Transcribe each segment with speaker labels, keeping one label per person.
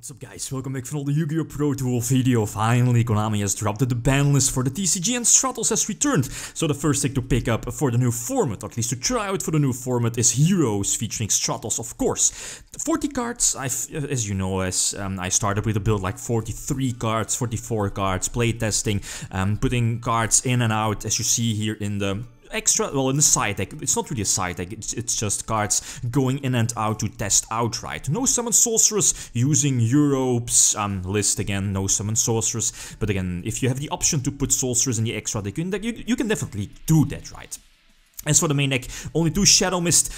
Speaker 1: What's up guys, welcome back from the Yu-Gi-Oh! Pro Duel video. Finally, Konami has dropped the ban list for the TCG and Stratos has returned. So the first thing to pick up for the new format, or at least to try out for the new format, is Heroes featuring Stratos, of course. 40 cards, as you know, I started with a build like 43 cards, 44 cards, playtesting, putting cards in and out, as you see here in the extra, well, in the side deck. It's not really a side deck, it's just cards going in and out to test outright. No summon sorceress, using Europe's list again, no summon sorceress, but again, if you have the option to put sorceress in the extra deck, you can definitely do that, right? As for the main deck, only 2 Shadow Mist,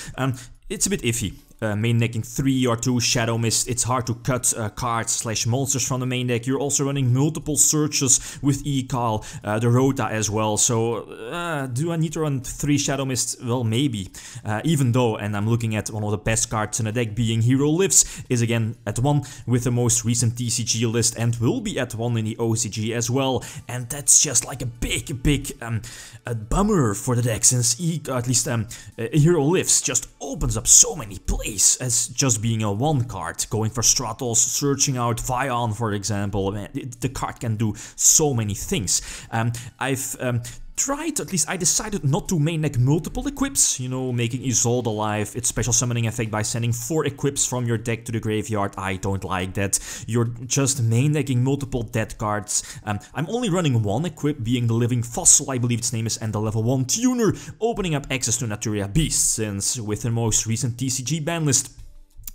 Speaker 1: it's a bit iffy. Main decking 3 or 2 Shadow Mist, it's hard to cut cards / monsters from the main deck. You're also running multiple searches with Ekal, the Rota as well, so do I need to run 3 Shadow Mist? Well, maybe. Even though, and I'm looking at one of the best cards in the deck being Hero Lives, is again at 1 with the most recent TCG list and will be at 1 in the OCG as well, and that's just like a big a bummer for the deck, since Hero Lives just opens up so many plays as just being a 1 card, going for Stratos, searching out Vion, for example. The card can do so many things. Tried, at least I decided not to main deck multiple equips, you know, making Isolde alive, its special summoning effect by sending 4 equips from your deck to the graveyard. I don't like that. You're just main decking multiple dead cards. I'm only running 1 equip, being the Living Fossil, I believe its name is, and the level 1 Tuner, opening up access to Naturia Beast, since with the most recent TCG ban list,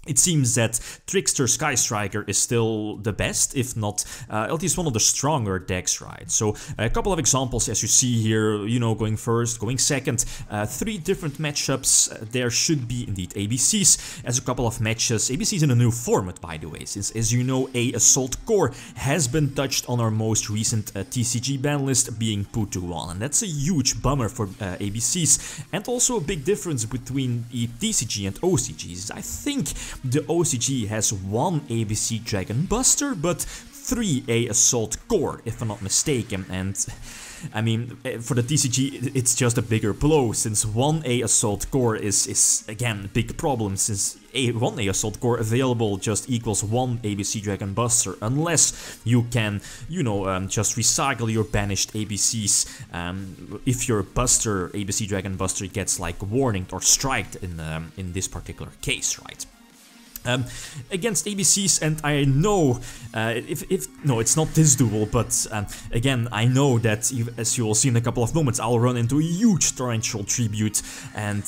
Speaker 1: it seems that Trickster Sky Striker is still the best, if not at least one of the stronger decks, right? So a couple of examples, as you see here, you know, going first, going second, 3 different matchups. There should be indeed ABCs as a couple of matches. ABCs in a new format, by the way, since, as you know, Assault Core has been touched on our most recent TCG ban list, being put to 1, and that's a huge bummer for ABCs, and also a big difference between TCG and OCGs. I think the OCG has 1 ABC Dragon Buster, but 3 Assault Core, if I'm not mistaken, and I mean, for the TCG, it's just a bigger blow, since 1 Assault Core is again a big problem, since 1 Assault Core available just equals 1 ABC Dragon Buster, unless you can, you know, just recycle your banished ABCs. If your Buster, ABC Dragon Buster, gets like warninged or striked in this particular case, right? Against ABCs, and I know no, it's not this duel, but again, I know that as you will see in a couple of moments, I'll run into a huge Torrential Tribute, and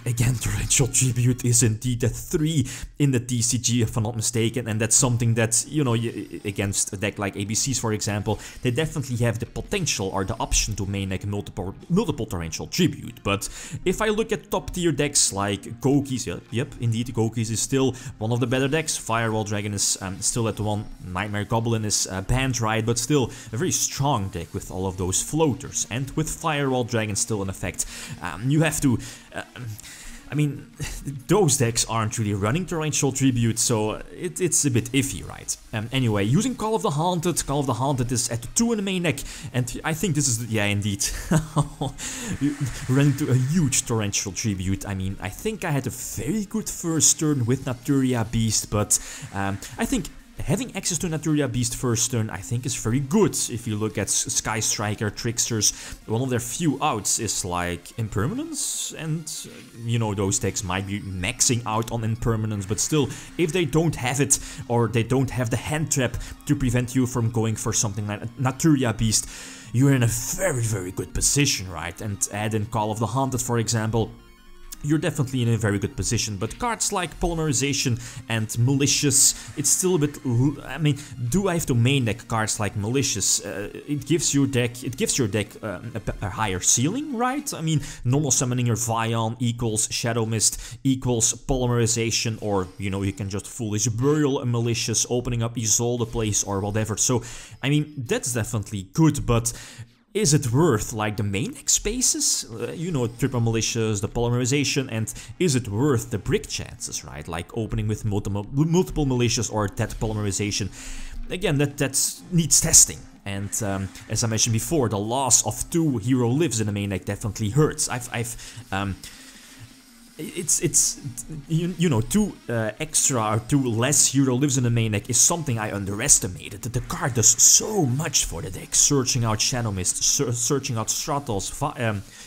Speaker 1: again, Torrential Tribute is indeed a 3 in the TCG, if I'm not mistaken, and that's something that, you know, against a deck like ABCs, for example, they definitely have the potential or the option to main deck multiple Torrential Tribute. But if I look at top tier decks like Gokis, yep, indeed, Gokis is still one of the better decks. Firewall Dragon is still at 1, Nightmare Goblin is banned, right, but still a very strong deck with all of those floaters, and with Firewall Dragon still in effect, you have to, I mean, those decks aren't really running Torrential Tribute, so it's a bit iffy, right? Anyway, using Call of the Haunted is at 2 in the main deck, and I think this is, yeah, indeed, running to a huge Torrential Tribute. I mean, I think I had a very good first turn with Naturia Beast, but I think having access to Naturia Beast first turn, I think, is very good. If you look at Sky Striker Trickstars, one of their few outs is like Impermanence, and you know, those decks might be maxing out on Impermanence, but still, if they don't have it, or they don't have the hand trap to prevent you from going for something like Naturia Beast, you're in a very good position, right? And add in Call of the Haunted, for example, you're definitely in a very good position. But cards like Polymerization and Malicious, it's still a bit, I mean, do I have to main deck cards like Malicious? It gives your deck a higher ceiling, right? I mean, normal summoning your Vion equals Shadow Mist equals Polymerization, or, you know, you can just Foolish Burial a Malicious, opening up Isolde place or whatever. So, I mean, that's definitely good, but is it worth, like, the main deck spaces? You know, triple Malicious, the Polymerization, and is it worth the brick chances, right? Like opening with multiple Malicious or that Polymerization. Again, that needs testing. And as I mentioned before, the loss of 2 Hero Lives in the main deck definitely hurts. it's you know, 2 extra or 2 less hero lives in the main deck is something I underestimated. The card does so much for the deck, searching out Shadow Mist, searching out Stratos,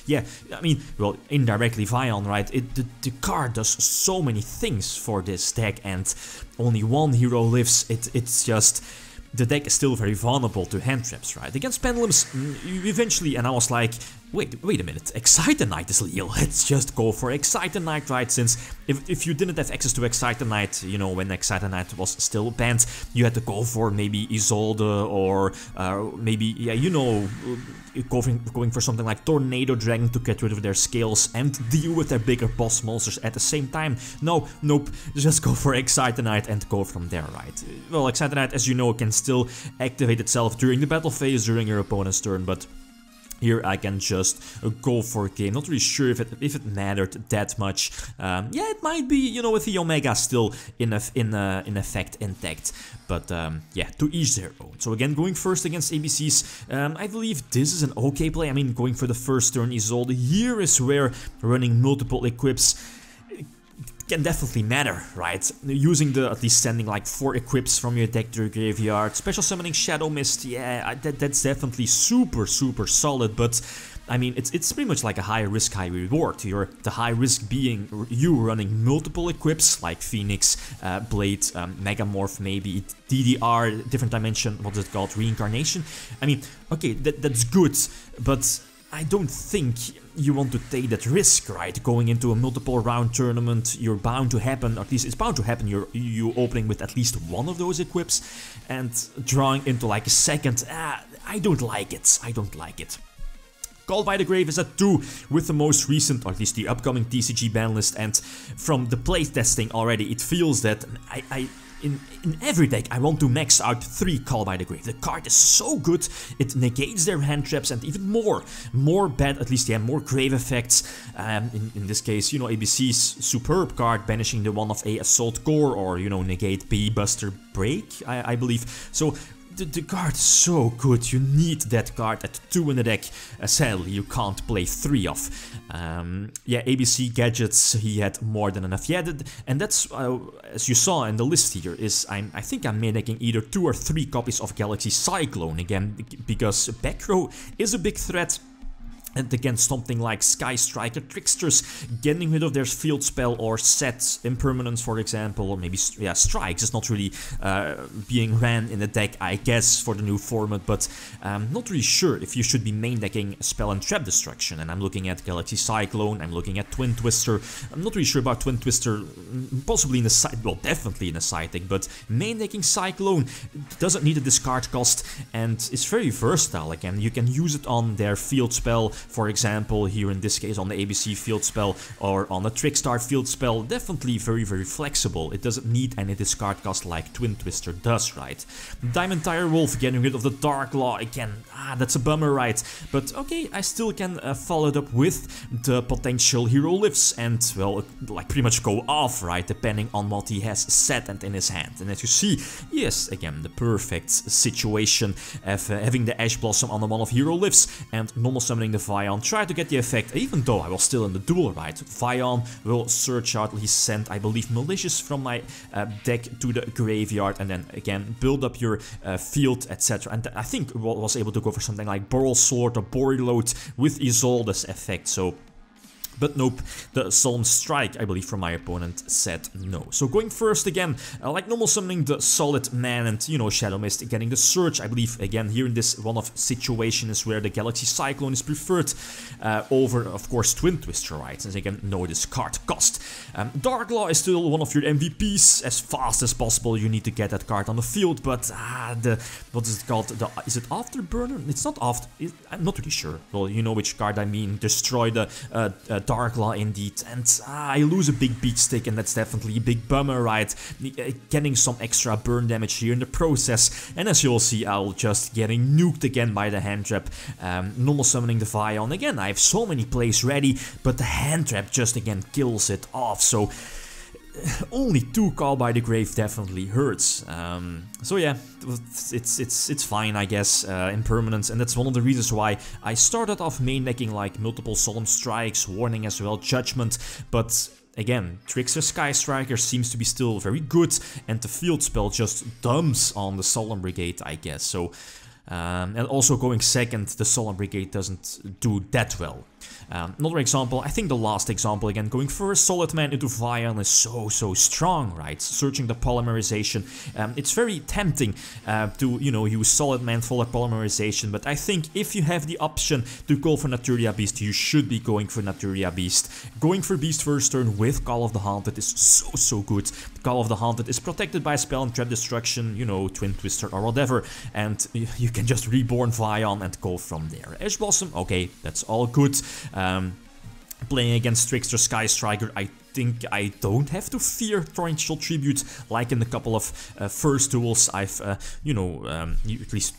Speaker 1: yeah, I mean, well, indirectly Vion, right? The card does so many things for this deck, and only 1 hero lives. It's just, the deck is still very vulnerable to hand traps, right? Against Pendulums, eventually, and I was like, wait a minute, Excite the Knight is Leo, let's just go for Excite the Knight, right? Since if you didn't have access to Excite the Knight, you know, when Excite the Knight was still banned, you had to go for maybe Isolde or maybe, yeah, you know, going for something like Tornado Dragon to get rid of their scales and deal with their bigger boss monsters at the same time. No, nope, just go for Excite the Knight and go from there, right? Well, Excite the Knight, as you know, can still activate itself during the battle phase, during your opponent's turn, but here I can just go for a game. Not really sure if it mattered that much. Yeah, it might be, you know, with the Omega still in effect intact. But yeah, to each their own. So again, going first against ABCs, I believe this is an okay play. I mean, going for the first turn Isolde. Here is where running multiple equips can definitely matter, right? Using at least sending like 4 equips from your deck to your graveyard, special summoning Shadow Mist, yeah, that's definitely super solid, but I mean, it's pretty much like a high risk, high reward. The high risk being you running multiple equips like Phoenix, Blade, Megamorph, maybe DDR, different dimension, what is it called, Reincarnation. I mean, okay, that's good, but I don't think you want to take that risk, right? Going into a multiple round tournament, you're bound to happen, at least it's bound to happen, you opening with at least 1 of those equips and drawing into like a second, I don't like it. Called by the Grave is at 2 with the most recent, or at least the upcoming TCG ban list, and from the playtesting already, it feels that in every deck I want to max out 3 Call by the Grave. The card is so good, it negates their hand traps and even more bad, at least, yeah, more grave effects. In this case, you know, ABC's superb card, banishing the 1 of A Assault Core, or, you know, negate B Buster Break, I believe. So the card is so good, you need that card at 2 in the deck. Sadly, you can't play 3 of. Yeah, ABC gadgets, he had more than enough. Yeah, and that's, as you saw in the list here, is I think I'm making either 2 or 3 copies of Galaxy Cyclone again, because back row is a big threat. And against something like Sky Striker Trickstars, getting rid of their field spell or set impermanence, for example, or maybe, yeah, strikes is not really being ran in the deck, I guess, for the new format, but I'm not really sure if you should be main decking spell and trap destruction. And I'm looking at Galaxy Cyclone, I'm looking at Twin Twister. I'm not really sure about Twin Twister, possibly in the side, well, definitely in the side deck, but main decking Cyclone doesn't need a discard cost and it's very versatile. Again, you can use it on their field spell. For example, here in this case on the ABC field spell or on a Trickstar field spell, definitely very flexible. It doesn't need any discard cost like Twin Twister does, right? Diamond Tire Wolf getting rid of the Dark Law again, that's a bummer, right? But okay, I still can follow it up with the potential hero lives and, well, like pretty much go off, right? Depending on what he has set and in his hand. And as you see, yes, again, the perfect situation of having the Ash Blossom on the 1 of hero lives and normal summoning the Vion, try to get the effect, even though I was still in the duel, right? Vion will search out, he sent, I believe, Malicious from my deck to the graveyard, and then again build up your field, etc. And I think was able to go for something like Boral Sword or Boreload with Isolde's effect, so. But nope, the Solemn Strike, I believe, from my opponent said no. So going first again, like normal summoning the Solid Man and, you know, Shadow Mist, getting the Surge, I believe, again, here in this one of situations where the Galaxy Cyclone is preferred over, of course, Twin Twister, right? Since again, no discard cost. Dark Law is still one of your MVPs. As fast as possible, you need to get that card on the field, but what is it called? Is it Afterburner? It's not after. I'm not really sure. Well, you know which card I mean. Destroy the Dark Law indeed, and I lose a big beat stick, and that's definitely a big bummer, right? Getting some extra burn damage here in the process, and as you'll see, I'll just getting nuked again by the hand trap. Normal summoning the Vion again. I have so many plays ready, but the hand trap just again kills it off. So only 2 Call by the Grave definitely hurts. So yeah, it's fine, I guess, in permanence, and that's one of the reasons why I started off main decking like multiple Solemn Strikes, Warning as well, Judgment, but again, Trickster Sky Striker seems to be still very good, and the field spell just dumps on the Solemn Brigade, I guess. So, and also going second, the Solemn Brigade doesn't do that well. Another example, I think the last example again, going for a Solid Man into Vion is so strong, right? Searching the polymerization, it's very tempting to, you know, use Solid Man for the polymerization, but I think if you have the option to go for Naturia Beast, you should be going for Naturia Beast. Going for Beast first turn with Call of the Haunted is so good. Call of the Haunted is protected by Spell and Trap Destruction, you know, Twin Twister or whatever, and you can just Reborn Vion and go from there. Ash Blossom, okay, that's all good. Playing against Trickster Sky Striker, I think I don't have to fear Torrential Tribute like in a couple of first duels I've, you know, at least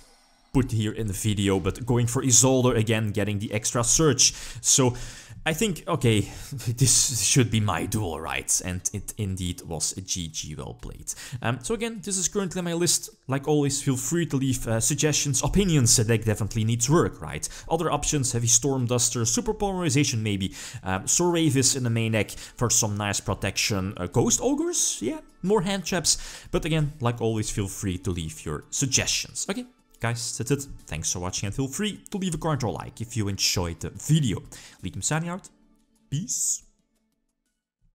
Speaker 1: put here in the video, but going for Isolde again, getting the extra search. So I think, okay, this should be my duel, right? And it indeed was a GG, well played. So again, this is currently my list. Like always, feel free to leave suggestions, opinions. The deck definitely needs work, right? Other options, Heavy Storm Duster, Super Polarization maybe, Soravis in the main deck for some nice protection, Ghost Ogres, yeah, more hand traps. But again, like always, feel free to leave your suggestions. Okay. Guys, that's it. Thanks for watching and feel free to leave a comment or like if you enjoyed the video. Lithium signing out. Peace.